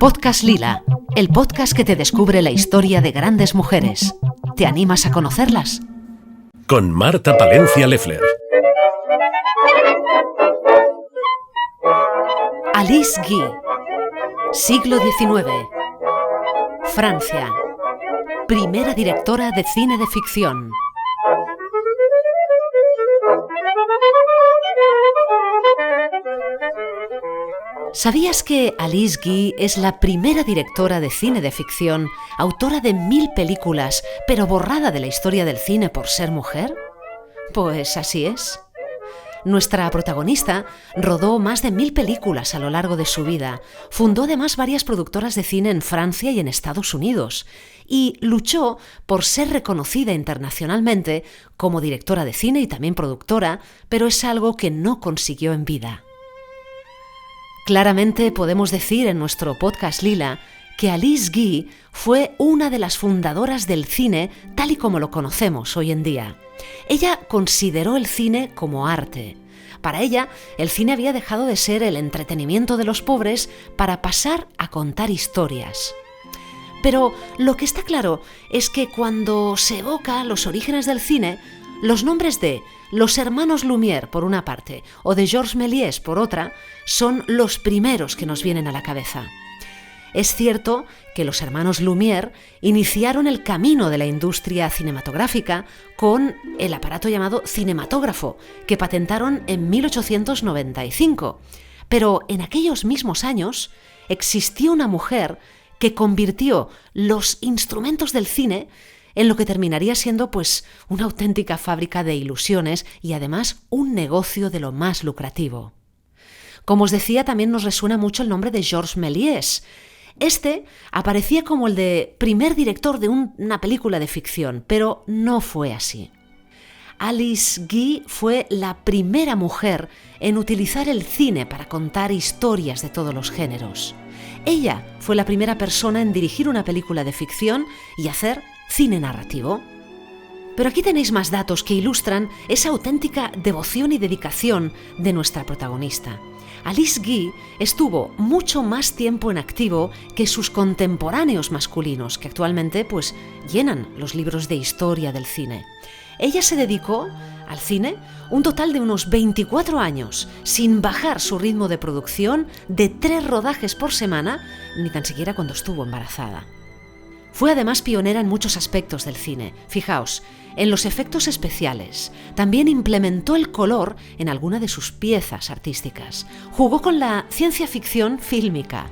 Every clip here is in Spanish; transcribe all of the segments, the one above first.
Podcast Lila, el podcast que te descubre la historia de grandes mujeres. ¿Te animas a conocerlas? Con Marta Palencia Leffler. Alice Guy, siglo XIX, Francia, primera directora de cine de ficción. ¿Sabías que Alice Guy es la primera directora de cine de ficción, autora de 1000 películas, pero borrada de la historia del cine por ser mujer? Pues así es. Nuestra protagonista rodó más de 1000 películas a lo largo de su vida, fundó además varias productoras de cine en Francia y en Estados Unidos, y luchó por ser reconocida internacionalmente como directora de cine y también productora, pero es algo que no consiguió en vida. Claramente podemos decir en nuestro podcast Lila que Alice Guy fue una de las fundadoras del cine tal y como lo conocemos hoy en día. Ella consideró el cine como arte. Para ella, el cine había dejado de ser el entretenimiento de los pobres para pasar a contar historias. Pero lo que está claro es que cuando se evoca los orígenes del cine, los nombres de los hermanos Lumière, por una parte, o de Georges Méliès, por otra, son los primeros que nos vienen a la cabeza. Es cierto que los hermanos Lumière iniciaron el camino de la industria cinematográfica con el aparato llamado cinematógrafo, que patentaron en 1895. Pero en aquellos mismos años existió una mujer que convirtió los instrumentos del cine en lo que terminaría siendo pues una auténtica fábrica de ilusiones y además un negocio de lo más lucrativo. Como os decía, también nos resuena mucho el nombre de Georges Méliès. Este aparecía como el de primer director de una película de ficción, pero no fue así. Alice Guy fue la primera mujer en utilizar el cine para contar historias de todos los géneros. Ella fue la primera persona en dirigir una película de ficción y hacer cine narrativo. Pero aquí tenéis más datos que ilustran esa auténtica devoción y dedicación de nuestra protagonista. Alice Guy estuvo mucho más tiempo en activo que sus contemporáneos masculinos, que actualmente pues llenan los libros de historia del cine. Ella se dedicó al cine un total de unos 24 años, sin bajar su ritmo de producción de 3 rodajes por semana, ni tan siquiera cuando estuvo embarazada. Fue además pionera en muchos aspectos del cine. Fijaos, en los efectos especiales. También implementó el color en alguna de sus piezas artísticas. Jugó con la ciencia ficción fílmica.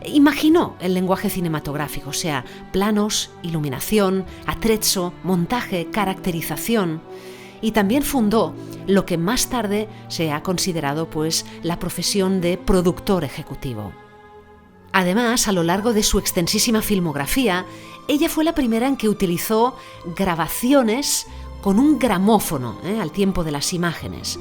Imaginó el lenguaje cinematográfico, o sea, planos, iluminación, atrezzo, montaje, caracterización. Y también fundó lo que más tarde se ha considerado pues la profesión de productor ejecutivo. Además, a lo largo de su extensísima filmografía, ella fue la primera en que utilizó grabaciones con un gramófono al tiempo de las imágenes.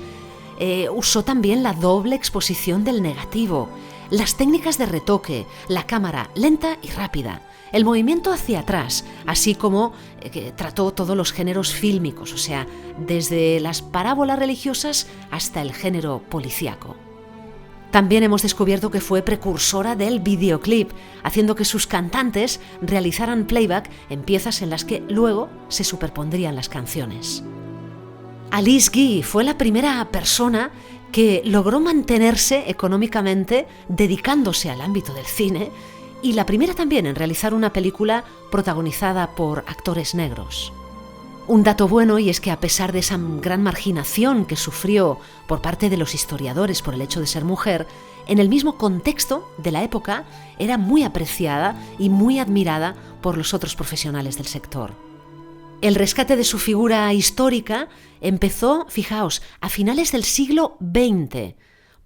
Usó también la doble exposición del negativo, las técnicas de retoque, la cámara lenta y rápida, el movimiento hacia atrás, así como trató todos los géneros fílmicos, o sea, desde las parábolas religiosas hasta el género policíaco. También hemos descubierto que fue precursora del videoclip, haciendo que sus cantantes realizaran playback en piezas en las que luego se superpondrían las canciones. Alice Guy fue la primera persona que logró mantenerse económicamente dedicándose al ámbito del cine y la primera también en realizar una película protagonizada por actores negros. Un dato bueno, y es que a pesar de esa gran marginación que sufrió por parte de los historiadores por el hecho de ser mujer, en el mismo contexto de la época era muy apreciada y muy admirada por los otros profesionales del sector. El rescate de su figura histórica empezó, fijaos, a finales del siglo XX.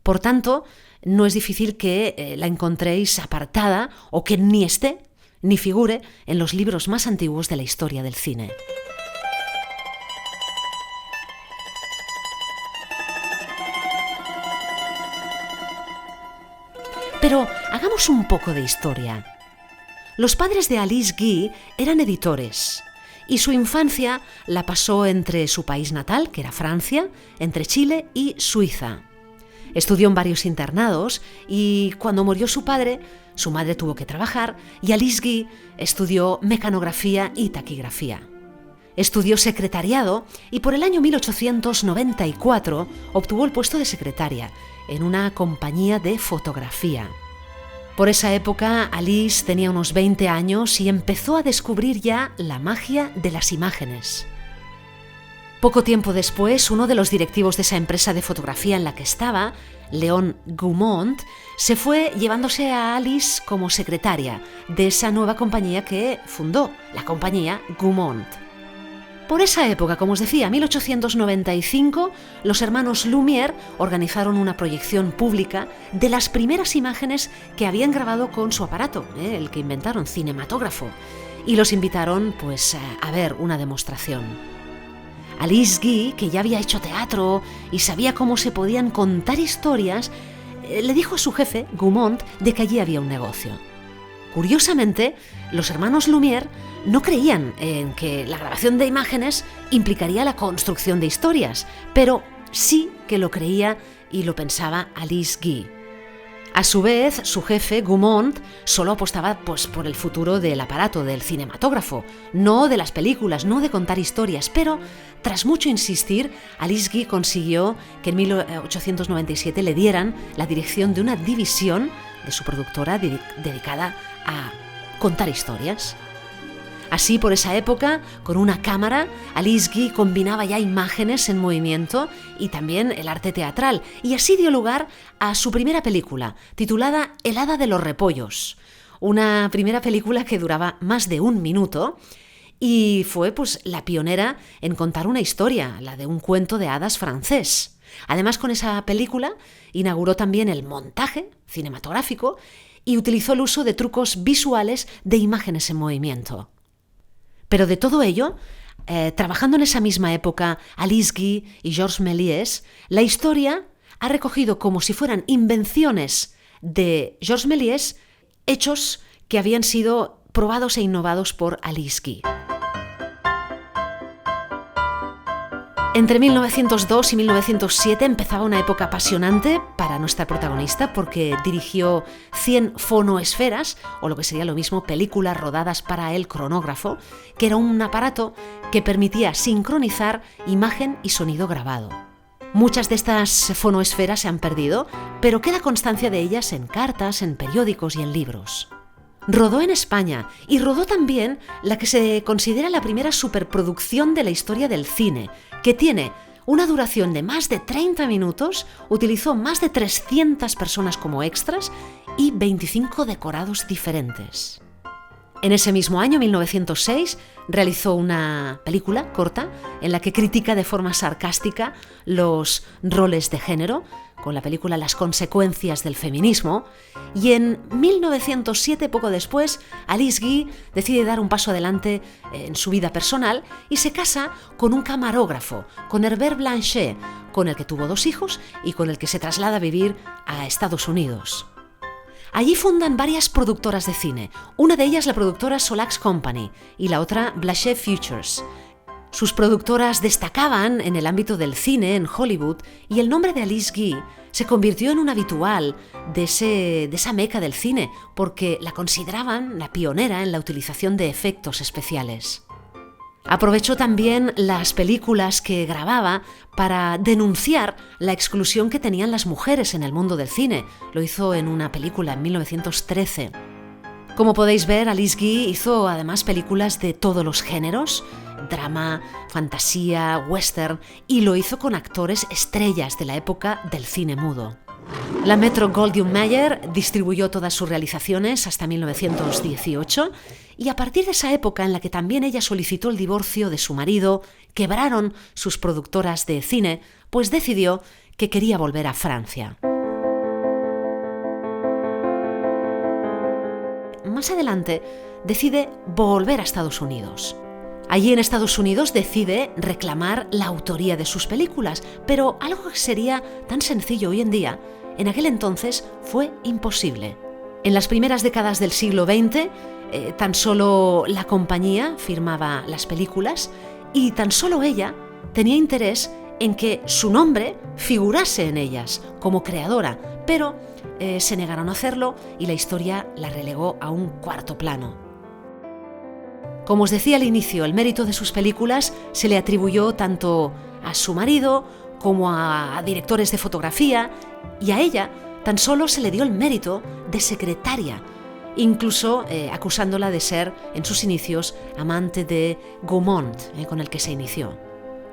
Por tanto, no es difícil que la encontréis apartada o que ni esté ni figure en los libros más antiguos de la historia del cine. Pero hagamos un poco de historia. Los padres de Alice Guy eran editores y su infancia la pasó entre su país natal, que era Francia, entre Chile y Suiza. Estudió en varios internados y cuando murió su padre, su madre tuvo que trabajar y Alice Guy estudió mecanografía y taquigrafía. Estudió secretariado y por el año 1894 obtuvo el puesto de secretaria en una compañía de fotografía. Por esa época, Alice tenía unos 20 años y empezó a descubrir ya la magia de las imágenes. Poco tiempo después, uno de los directivos de esa empresa de fotografía en la que estaba, Léon Gaumont, se fue llevándose a Alice como secretaria de esa nueva compañía que fundó, la compañía Gaumont. Por esa época, como os decía, 1895, los hermanos Lumière organizaron una proyección pública de las primeras imágenes que habían grabado con su aparato, el que inventaron, cinematógrafo, y los invitaron a ver una demostración. Alice Guy, que ya había hecho teatro y sabía cómo se podían contar historias, le dijo a su jefe, Gaumont, de que allí había un negocio. Curiosamente, los hermanos Lumière no creían en que la grabación de imágenes implicaría la construcción de historias, pero sí que lo creía y lo pensaba Alice Guy. A su vez, su jefe, Gaumont, solo apostaba por el futuro del aparato, del cinematógrafo, no de las películas, no de contar historias, pero tras mucho insistir, Alice Guy consiguió que en 1897 le dieran la dirección de una división de su productora dedicada a contar historias. Así, por esa época, con una cámara, Alice Guy combinaba ya imágenes en movimiento y también el arte teatral, y así dio lugar a su primera película, titulada El hada de los repollos, una primera película que duraba más de 1 minuto y fue la pionera en contar una historia, la de un cuento de hadas francés. Además, con esa película inauguró también el montaje cinematográfico y utilizó el uso de trucos visuales de imágenes en movimiento. Pero de todo ello, trabajando en esa misma época Alice Guy y Georges Méliès, la historia ha recogido como si fueran invenciones de Georges Méliès hechos que habían sido probados e innovados por Alice Guy. Entre 1902 y 1907 empezaba una época apasionante para nuestra protagonista porque dirigió 100 fonoesferas, o lo que sería lo mismo, películas rodadas para el cronógrafo, que era un aparato que permitía sincronizar imagen y sonido grabado. Muchas de estas fonoesferas se han perdido, pero queda constancia de ellas en cartas, en periódicos y en libros. Rodó en España y rodó también la que se considera la primera superproducción de la historia del cine, que tiene una duración de más de 30 minutos, utilizó más de 300 personas como extras y 25 decorados diferentes. En ese mismo año, 1906, realizó una película corta en la que critica de forma sarcástica los roles de género, con la película Las consecuencias del feminismo, y en 1907, poco después, Alice Guy decide dar un paso adelante en su vida personal y se casa con un camarógrafo, con Herbert Blanchet, con el que tuvo 2 hijos y con el que se traslada a vivir a Estados Unidos. Allí fundan varias productoras de cine, una de ellas la productora Solax Company y la otra Blanchet Pictures. Sus productoras destacaban en el ámbito del cine en Hollywood y el nombre de Alice Guy se convirtió en un habitual de esa meca del cine porque la consideraban la pionera en la utilización de efectos especiales. Aprovechó también las películas que grababa para denunciar la exclusión que tenían las mujeres en el mundo del cine. Lo hizo en una película en 1913. Como podéis ver, Alice Guy hizo además películas de todos los géneros, drama, fantasía, western, y lo hizo con actores estrellas de la época del cine mudo. La Metro-Goldwyn-Mayer distribuyó todas sus realizaciones hasta 1918 y a partir de esa época en la que también ella solicitó el divorcio de su marido, quebraron sus productoras de cine, pues decidió que quería volver a Francia. Más adelante decide volver a Estados Unidos. Allí en Estados Unidos decide reclamar la autoría de sus películas, pero algo que sería tan sencillo hoy en día, en aquel entonces fue imposible. En las primeras décadas del siglo XX, tan solo la compañía firmaba las películas y tan solo ella tenía interés en que su nombre figurase en ellas como creadora, pero se negaron a hacerlo y la historia la relegó a un cuarto plano. Como os decía al inicio, el mérito de sus películas se le atribuyó tanto a su marido como a directores de fotografía, y a ella tan solo se le dio el mérito de secretaria, incluso acusándola de ser, en sus inicios, amante de Gaumont, con el que se inició.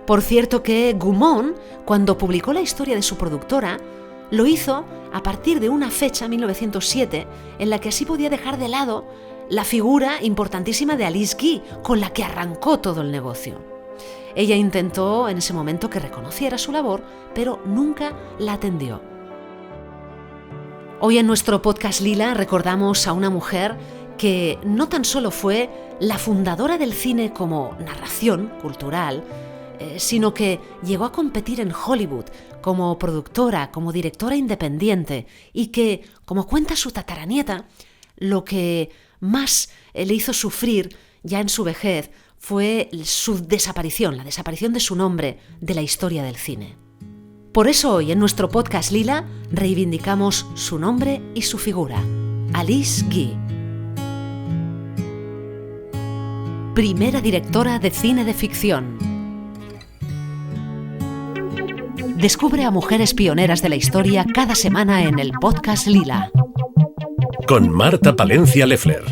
Por cierto que Gaumont, cuando publicó la historia de su productora, lo hizo a partir de una fecha, 1907, en la que así podía dejar de lado la figura importantísima de Alice Guy, con la que arrancó todo el negocio. Ella intentó en ese momento que reconociera su labor, pero nunca la atendió. Hoy en nuestro podcast Lila recordamos a una mujer que no tan solo fue la fundadora del cine como narración cultural, sino que llegó a competir en Hollywood como productora, como directora independiente, y que, como cuenta su tataranieta, lo que más le hizo sufrir ya en su vejez fue su desaparición, la desaparición de su nombre de la historia del cine. Por eso hoy en nuestro podcast Lila reivindicamos su nombre y su figura, Alice Guy. Primera directora de cine de ficción. Descubre a mujeres pioneras de la historia cada semana en el podcast Lila. Con Marta Palencia Leffler.